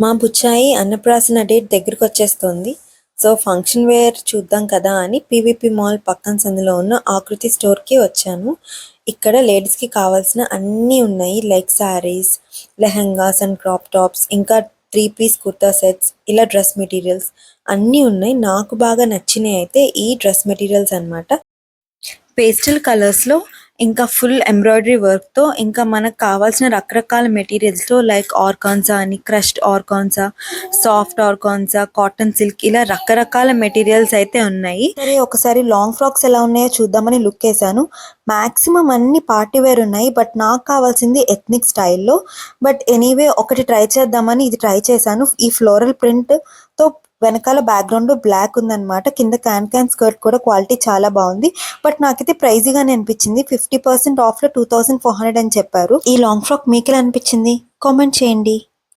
మా బుచ్చాయి అన్నప్రాసన date దగ్గరకొచ్చేస్తోంది. So, function wear చూద్దాం కదా అని పీవీపీ మాల్ పక్కన సందులో ఉన్న ఆకృతి స్టోర్‌కి వచ్చాను. ఇక్కడ లేడీస్‌కి కావాల్సిన అన్నీ ఉన్నాయి. Like saris, lehengas and crop tops, ఇంకా 3 పీస్ కుర్తా సెట్స్, ఇలా డ్రెస్ మెటీరియల్స్ అన్నీ ఉన్నాయి. నాకు బాగా నచ్చినయి అయితే ఈ డ్రెస్ మెటీరియల్స్ అన్నమాట. పేస్టల్ కలర్స్‌లో ఇంకా ఫుల్ ఎంబ్రాయిడరీ వర్క్‌తో ఇంకా మనకు కావాల్సిన రకరకాల మెటీరియల్స్‌తో లైక్ ఆర్గాన్జా అని, crushed organza, soft organza, cotton silk ఇలా రకరకాల మెటీరియల్స్ అయితే ఉన్నాయి. సరే ఒకసారి లాంగ్ ఫ్రాక్స్ ఎలా ఉన్నాయో చూద్దామని లుక్ వేసాను. మాక్సిమం అన్ని పార్టీ వేర్ ఉన్నాయి. బట్ నాకు కావాల్సింది ఎథ్నిక్ స్టైల్‌లో. బట్ ఎనీవే ఒకటి ట్రై చేద్దామని ఇది ట్రై చేశాను. ఈ ఫ్లోరల్ ప్రింట్‌తో వెనకాల బ్యాక్గ్రౌండ్ బ్లాక్ ఉందన్నమాట. కింద క్యాన్ స్కర్ట్ కూడా క్వాలిటీ చాలా బాగుంది. బట్ నాకైతే ప్రైజీగానే అనిపించింది. 50% ఆఫ్లో 2400 అని చెప్పారు. ఈ లాంగ్ ఫ్రాక్ మీకు ఎలా అనిపించింది? కామెంట్ చేయండి.